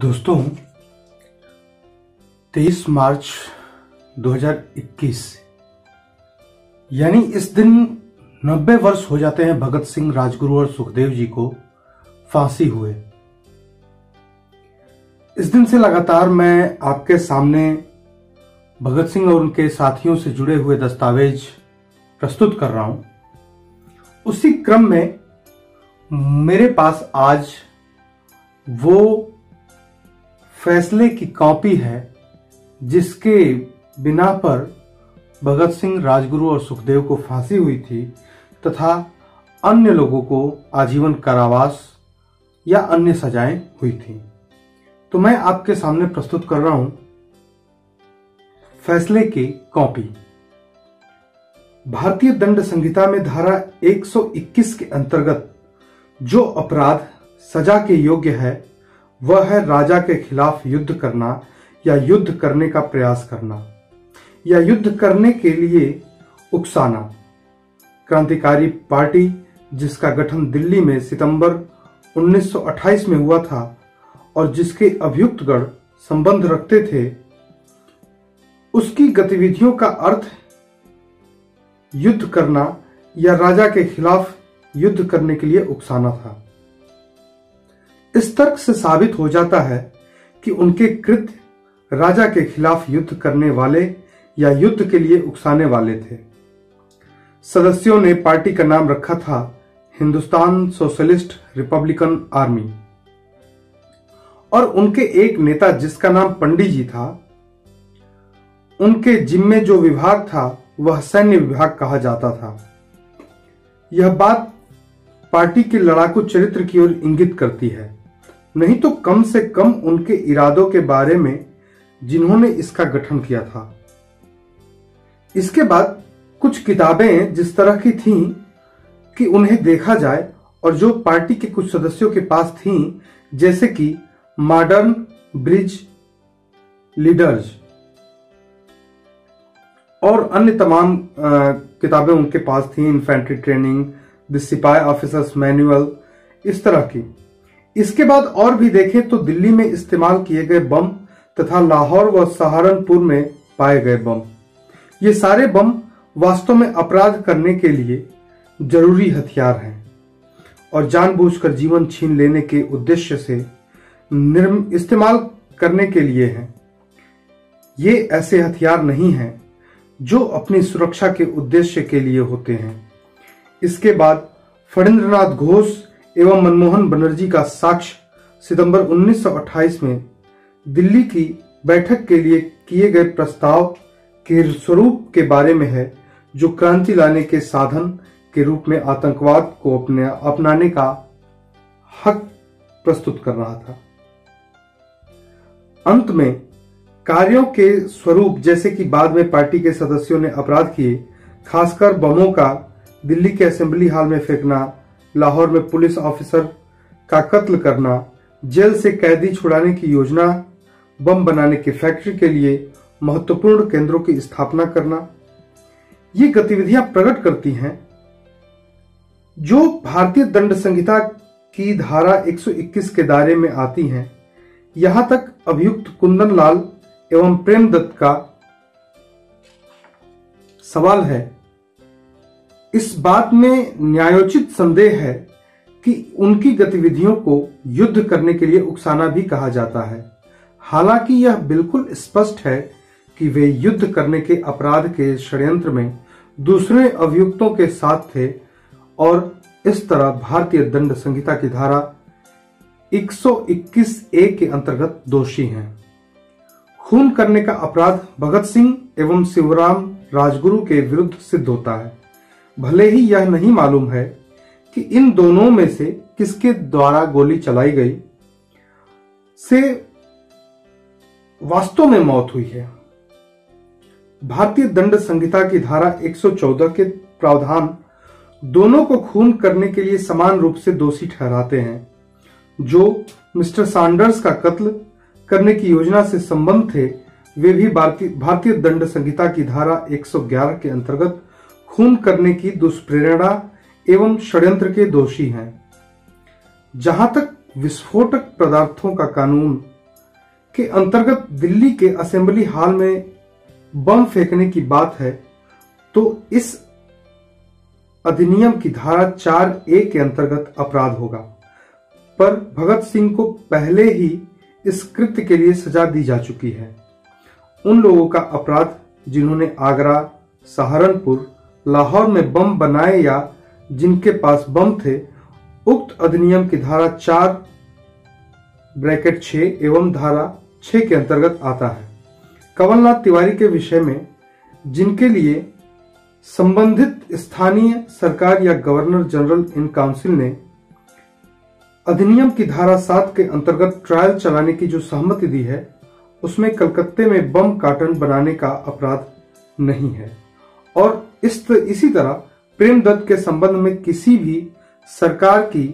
दोस्तों 23 मार्च 2021 यानी इस दिन 90 वर्ष हो जाते हैं भगत सिंह, राजगुरु और सुखदेव जी को फांसी हुए। इस दिन से लगातार मैं आपके सामने भगत सिंह और उनके साथियों से जुड़े हुए दस्तावेज प्रस्तुत कर रहा हूं। उसी क्रम में मेरे पास आज वो फैसले की कॉपी है जिसके बिना पर भगत सिंह, राजगुरु और सुखदेव को फांसी हुई थी तथा अन्य लोगों को आजीवन कारावास या अन्य सजाएं हुई थी। तो मैं आपके सामने प्रस्तुत कर रहा हूं फैसले की कॉपी। भारतीय दंड संहिता में धारा 121 के अंतर्गत जो अपराध सजा के योग्य है वह है राजा के खिलाफ युद्ध करना या युद्ध करने का प्रयास करना या युद्ध करने के लिए उकसाना। क्रांतिकारी पार्टी जिसका गठन दिल्ली में सितंबर 1928 में हुआ था और जिसके अभियुक्तगण संबंध रखते थे, उसकी गतिविधियों का अर्थ युद्ध करना या राजा के खिलाफ युद्ध करने के लिए उकसाना था। इस तर्क से साबित हो जाता है कि उनके कृत्य राजा के खिलाफ युद्ध करने वाले या युद्ध के लिए उकसाने वाले थे। सदस्यों ने पार्टी का नाम रखा था हिंदुस्तान सोशलिस्ट रिपब्लिकन आर्मी और उनके एक नेता जिसका नाम पंडित जी था, उनके जिम्मे जो विभाग था वह सैन्य विभाग कहा जाता था। यह बात पार्टी के लड़ाकू चरित्र की ओर इंगित करती है, नहीं तो कम से कम उनके इरादों के बारे में जिन्होंने इसका गठन किया था। इसके बाद कुछ किताबें जिस तरह की थीं कि उन्हें देखा जाए और जो पार्टी के कुछ सदस्यों के पास थीं, जैसे कि मॉडर्न ब्रिज लीडर्स और अन्य तमाम किताबें उनके पास थीं, इन्फेंट्री ट्रेनिंग, द सिपाही ऑफिसर्स मैनुअल, इस तरह की। इसके बाद और भी देखें तो दिल्ली में इस्तेमाल किए गए बम तथा लाहौर व सहारनपुर में पाए गए बम, ये सारे बम वास्तव में अपराध करने के लिए जरूरी हथियार हैं और जानबूझकर जीवन छीन लेने के उद्देश्य से इस्तेमाल करने के लिए हैं। ये ऐसे हथियार नहीं हैं जो अपनी सुरक्षा के उद्देश्य के लिए होते हैं। इसके बाद फणींद्रनाथ घोष एवं मनमोहन बनर्जी का साक्ष्य सितंबर 1928 में दिल्ली की बैठक के लिए किए गए प्रस्ताव के स्वरूप के बारे में है, जो क्रांति लाने के साधन के रूप में आतंकवाद को अपनाने का हक प्रस्तुत कर रहा था। अंत में कार्यों के स्वरूप, जैसे कि बाद में पार्टी के सदस्यों ने अपराध किए, खासकर बमों का दिल्ली के असेंबली हॉल में फेंकना, लाहौर में पुलिस ऑफिसर का कत्ल करना, जेल से कैदी छुड़ाने की योजना, बम बनाने की फैक्ट्री के लिए महत्वपूर्ण केंद्रों की स्थापना करना, ये गतिविधियां प्रकट करती हैं जो भारतीय दंड संहिता की धारा 121 के दायरे में आती हैं। यहां तक अभियुक्त कुंदन लाल एवं प्रेमदत्त का सवाल है। इस बात में न्यायोचित संदेह है कि उनकी गतिविधियों को युद्ध करने के लिए उकसाना भी कहा जाता है। हालांकि यह बिल्कुल स्पष्ट है कि वे युद्ध करने के अपराध के षड्यंत्र में दूसरे अभियुक्तों के साथ थे और इस तरह भारतीय दंड संहिता की धारा 121A के अंतर्गत दोषी हैं। खून करने का अपराध भगत सिंह एवं शिवराम राजगुरु के विरुद्ध सिद्ध होता है, भले ही यह नहीं मालूम है कि इन दोनों में से किसके द्वारा गोली चलाई गई से वास्तव में मौत हुई है। भारतीय दंड संहिता की धारा 114 के प्रावधान दोनों को खून करने के लिए समान रूप से दोषी ठहराते हैं। जो मिस्टर सैंडर्स का कत्ल करने की योजना से संबंध थे, वे भी भारतीय दंड संहिता की धारा 111 के अंतर्गत खून करने की दुष्प्रेरणा एवं षड्यंत्र के दोषी हैं। जहां तक विस्फोटक पदार्थों का कानून के अंतर्गत दिल्ली के असेंबली हॉल में बम फेंकने की बात है तो इस अधिनियम की धारा 4A के अंतर्गत अपराध होगा, पर भगत सिंह को पहले ही इस कृत्य के लिए सजा दी जा चुकी है। उन लोगों का अपराध जिन्होंने आगरा, सहारनपुर, लाहौर में बम बनाए या जिनके पास बम थे, उक्त अधिनियम की धारा 4(6) एवं धारा 6 के अंतर्गत आता है। कंवलनाथ तिवारी के विषय में जिनके लिए संबंधित स्थानीय सरकार या गवर्नर जनरल इन काउंसिल ने अधिनियम की धारा 7 के अंतर्गत ट्रायल चलाने की जो सहमति दी है, उसमें कलकत्ते में बम कार्टन बनाने का अपराध नहीं है। और इसी तरह प्रेमदत्त के संबंध में किसी भी सरकार की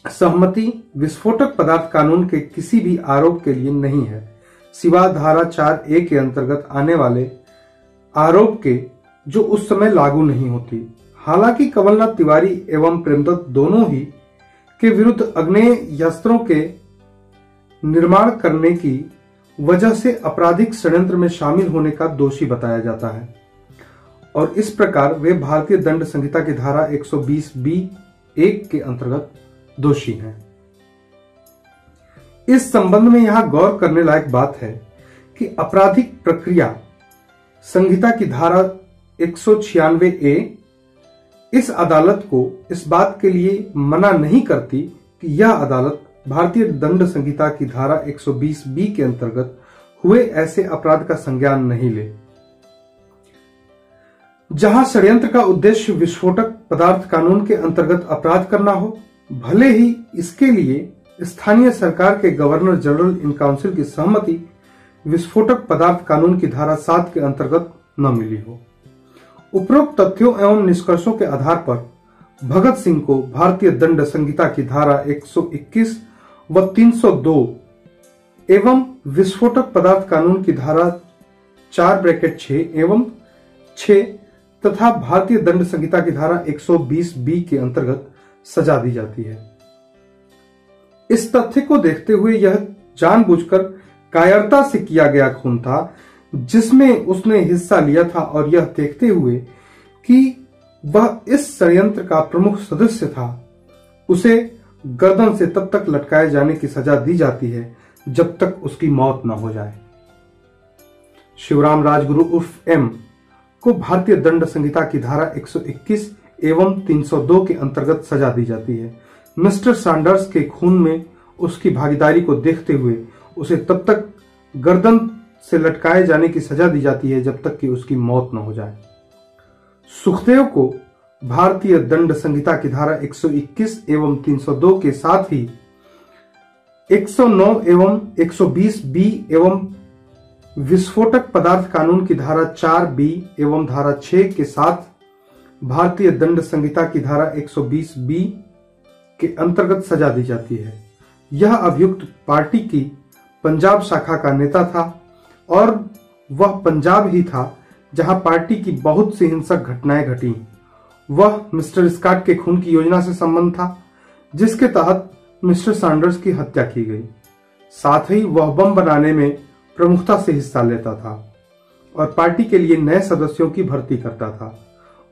सहमति विस्फोटक पदार्थ कानून के किसी भी आरोप के लिए नहीं है, सिवा धारा 4A के अंतर्गत आने वाले आरोप के, जो उस समय लागू नहीं होती। हालांकि कंवलनाथ तिवारी एवं प्रेमदत्त दोनों ही के विरुद्ध आग्नेयास्त्रों के निर्माण करने की वजह से आपराधिक षड्यंत्र में शामिल होने का दोषी बताया जाता है और इस प्रकार वे भारतीय दंड संहिता की धारा 120(b)(1) के अंतर्गत दोषी हैं। इस संबंध में यहां गौर करने लायक बात है कि आपराधिक प्रक्रिया संहिता की धारा 196A इस अदालत को इस बात के लिए मना नहीं करती कि यह अदालत भारतीय दंड संहिता की धारा 120(b) के अंतर्गत हुए ऐसे अपराध का संज्ञान नहीं ले, जहां षड्यंत्र का उद्देश्य विस्फोटक पदार्थ कानून के अंतर्गत अपराध करना हो, भले ही इसके लिए स्थानीय सरकार के गवर्नर जनरल इन काउंसिल की सहमति विस्फोटक पदार्थ कानून की धारा 7 के अंतर्गत न मिली हो। उपरोक्त तथ्यों एवं निष्कर्षों के आधार पर भगत सिंह को भारतीय दंड संहिता की धारा 121 व 302 एवं विस्फोटक पदार्थ कानून की धारा 4(6) एवं 6 तथा भारतीय दंड संहिता की धारा 120(b) के अंतर्गत सजा दी जाती है। इस तथ्य को देखते हुए यह जानबूझकर कायरता से किया गया खून था जिसमें उसने हिस्सा लिया था और यह देखते हुए कि वह इस षड्यंत्र का प्रमुख सदस्य था, उसे गर्दन से तब तक लटकाए जाने की सजा दी जाती है जब तक उसकी मौत न हो जाए। शिवराम राजगुरु उर्फ एम को भारतीय दंड संहिता की धारा 121 एवं 302 के अंतर्गत सजा दी जाती है। मिस्टर सैंडर्स के खून में उसकी भागीदारी को देखते हुए उसे तब तक गर्दन से लटकाए जाने की सजा दी जाती है जब तक कि उसकी मौत न हो जाए। सुखदेव को भारतीय दंड संहिता की धारा 121 एवं 302 के साथ ही 109 एवं 120(b) एवं विस्फोटक पदार्थ कानून की धारा 4(b) एवं धारा 6 के साथ भारतीय दंड संहिता की धारा 120(b) के अंतर्गत सजा दी जाती है। यह अभियुक्त पार्टी की पंजाब शाखा का नेता था और वह पंजाब ही था जहां पार्टी की बहुत सी हिंसक घटनाएं घटी। वह मिस्टर स्कॉट के खून की योजना से संबंध था जिसके तहत मिस्टर सैंडर्स की हत्या की गई। साथ ही वह बम बनाने में प्रमुखता से हिस्सा लेता था और पार्टी के लिए नए सदस्यों की भर्ती करता था।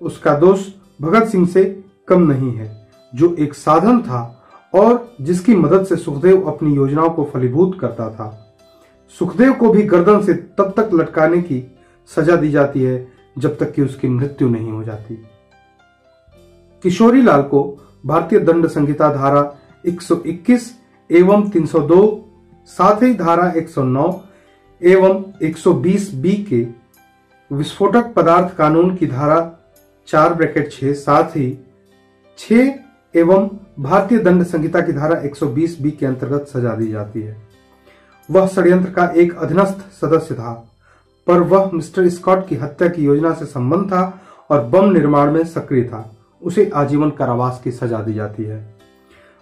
उसका दोष भगत सिंह से कम नहीं है, जो एक साधन था और जिसकी मदद से सुखदेव अपनी योजनाओं को फलीभूत करता था। सुखदेव को भी गर्दन से तब तक लटकाने की सजा दी जाती है जब तक कि उसकी मृत्यु नहीं हो जाती। किशोरी लाल को भारतीय दंड संहिता धारा 121 एवं 302 साथ ही धारा 109 एवं 120(b) के विस्फोटक पदार्थ कानून की धारा 4(6) साथ ही 6 एवं भारतीय दंड संहिता की धारा 120(b) के अंतर्गत सजा दी जाती है। वह षड्यंत्र का एक अधीनस्थ सदस्य था, पर वह मिस्टर स्कॉट की हत्या की योजना से संबंध था और बम निर्माण में सक्रिय था। उसे आजीवन कारावास की सजा दी जाती है।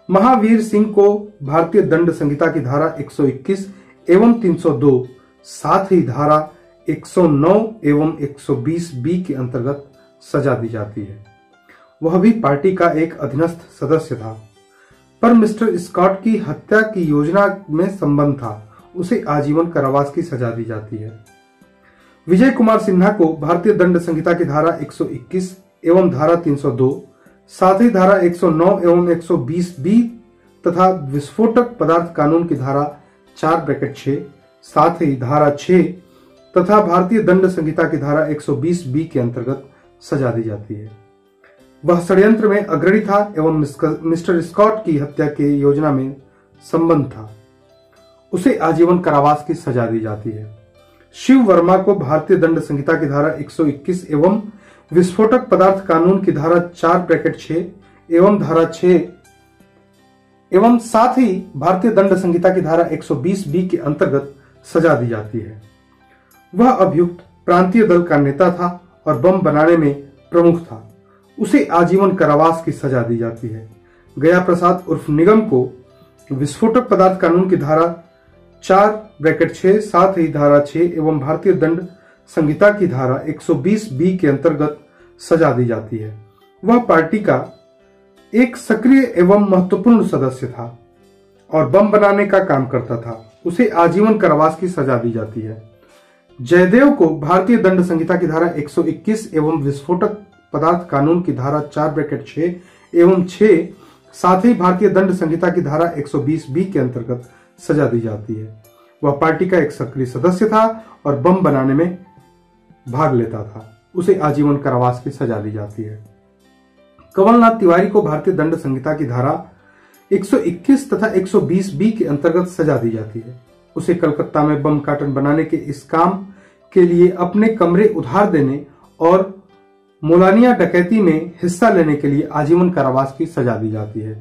महावीर सिंह को भारतीय दंड संहिता की धारा 121 एवं 302 साथ ही धारा 109 एवं 120(b) के अंतर्गत सजा दी जाती है। वह भी पार्टी का एक अधीनस्थ सदस्य था, पर मिस्टर स्कॉट की हत्या की योजना में संबंध था उसे आजीवन कारावास की सजा दी जाती है। विजय कुमार सिन्हा को भारतीय दंड संहिता की धारा 121 एवं धारा 302, साथ ही धारा 109 एवं 120 बी तथा विस्फोटक पदार्थ कानून की धारा 4(6), साथ ही धारा 6 तथा भारतीय दंड संहिता की धारा 120 बी के अंतर्गत सजा दी जाती है। वह षड्यंत्र में अग्रणी था एवं मिस्टर स्कॉट की हत्या की योजना में संबंध था। उसे आजीवन कारावास की सजा दी जाती है। शिव वर्मा को भारतीय दंड संहिता की धारा 121 एवं विस्फोटक पदार्थ कानून की धारा 4(6) एवं धारा 6 एवं साथ ही भारतीय दंड संहिता की धारा 120 बी के अंतर्गत सजा दी जाती है। वह अभियुक्त प्रांतीय दल का नेता था और बम बनाने में प्रमुख था। उसे आजीवन कारावास की सजा दी जाती है। गया प्रसाद उर्फ निगम को विस्फोटक पदार्थ कानून की धारा 4(6), साथ ही धारा 6 एवं भारतीय दंड संहिता की धारा 120 बी के अंतर्गत सजा दी जाती है। वह पार्टी का एक सक्रिय एवं महत्वपूर्ण सदस्य था और बम बनाने का काम करता था। उसे आजीवन कारावास की सजा दी जाती है। जयदेव को भारतीय दंड संहिता की धारा 121 एवं विस्फोटक पदार्थ कानून की धारा 4(6) एवं 6, साथ ही भारतीय दंड संहिता की धारा 120 बी के अंतर्गत सजा दी जाती है। वह पार्टी का एक सक्रिय सदस्य था और बम बनाने में भाग लेता था। उसे आजीवन कारावास की सजा दी जाती है। कमलनाथ तिवारी को भारतीय दंड संहिता की धारा 121 तथा 120 बी के अंतर्गत सजा दी जाती है। उसे कलकत्ता में बम कार्टन बनाने के इस काम के लिए अपने कमरे उधार देने और मोलानिया डकैती में हिस्सा लेने के लिए आजीवन कारावास की सजा दी जाती है।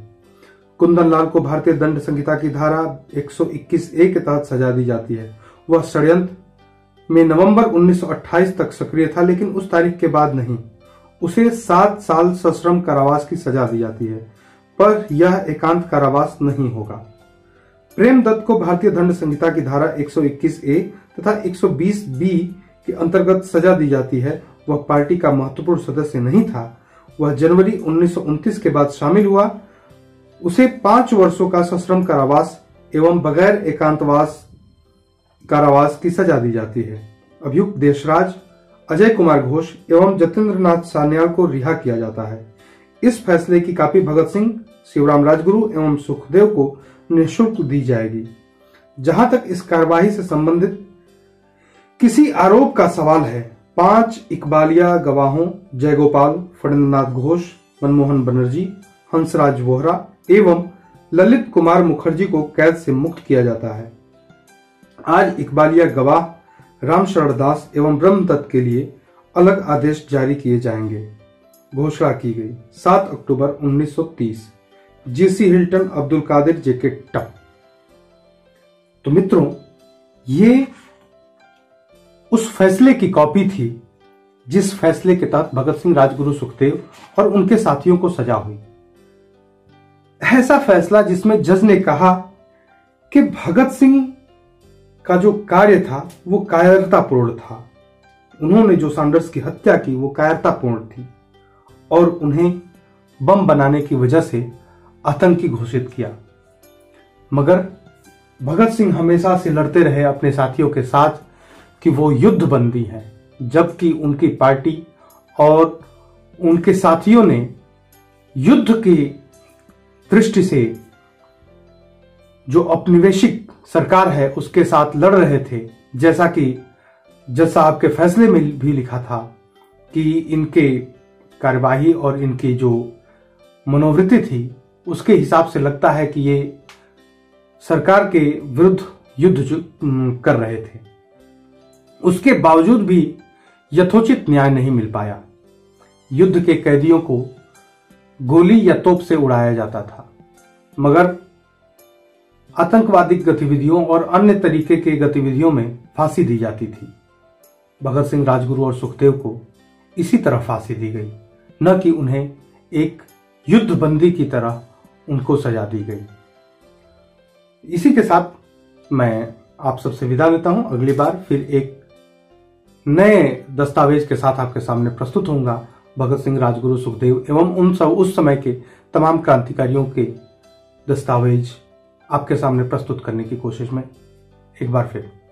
कुंदन लाल को भारतीय दंड संहिता की धारा 121(a) के तहत सजा दी जाती है। वह षड्यंत्र में नवंबर 1928 तक सक्रिय था, लेकिन उस तारीख के बाद नहीं। उसे 7 साल सश्रम कारावास की सजा दी जाती है, पर यह एकांत कारावास नहीं होगा। प्रेमदत्त को भारतीय दंड संहिता की धारा 121(a) तथा 120 बी के अंतर्गत सजा दी जाती है। वह पार्टी का महत्वपूर्ण सदस्य नहीं था। वह जनवरी 1929 के बाद शामिल हुआ। उसे 5 वर्षों का सश्रम कारावास एवं बगैर एकांतवास कारावास की सजा दी जाती है। अभियुक्त देशराज, अजय कुमार घोष एवं जतेंद्र नाथ सान्याल को रिहा किया जाता है। इस फैसले की कॉपी भगत सिंह, शिवराम राजगुरु एवं सुखदेव को निःशुल्क दी जाएगी। जहां तक इस कार्यवाही से संबंधित किसी आरोप का सवाल है, 5 इकबालिया गवाहों जयगोपाल, फणींद्रनाथ घोष, मनमोहन बनर्जी, हंसराज वोहरा एवं ललित कुमार मुखर्जी को कैद से मुक्त किया जाता है। आज इकबालिया गवाह रामशरण दास एवं ब्रह्मदत्त के लिए अलग आदेश जारी किए जाएंगे। घोषणा की गई 7 अक्टूबर 1930। जीसी हिल्टन, अब्दुल कादिर, जेके टप। तो मित्रों, ये उस फैसले की कॉपी थी जिस फैसले के तहत भगत सिंह, राजगुरु, सुखदेव और उनके साथियों को सजा हुई। ऐसा फैसला जिसमें जज ने कहा कि भगत सिंह का जो कार्य था वो कायरतापूर्ण था। उन्होंने जो सैंडर्स की हत्या की वो कायरतापूर्ण थी और उन्हें बम बनाने की वजह से आतंकी घोषित किया। मगर भगत सिंह हमेशा से लड़ते रहे अपने साथियों के साथ कि वो युद्ध बंदी हैं, जबकि उनकी पार्टी और उनके साथियों ने युद्ध की दृष्टि से जो औपनिवेशिक सरकार है उसके साथ लड़ रहे थे। जैसा कि जज साहब के फैसले में भी लिखा था कि इनके कार्यवाही और इनकी जो मनोवृत्ति थी उसके हिसाब से लगता है कि ये सरकार के विरुद्ध युद्ध कर रहे थे। उसके बावजूद भी यथोचित न्याय नहीं मिल पाया। युद्ध के कैदियों को गोली या तोप से उड़ाया जाता था, मगर आतंकवादी गतिविधियों और अन्य तरीके के गतिविधियों में फांसी दी जाती थी। भगत सिंह, राजगुरु और सुखदेव को इसी तरह फांसी दी गई, न कि उन्हें एक युद्ध बंदी की तरह उनको सजा दी गई। इसी के साथ मैं आप सबसे विदा लेता हूं। अगली बार फिर एक नए दस्तावेज के साथ आपके सामने प्रस्तुत होऊंगा। भगत सिंह, राजगुरु, सुखदेव एवं उस समय के तमाम क्रांतिकारियों के दस्तावेज आपके सामने प्रस्तुत करने की कोशिश में एक बार फिर।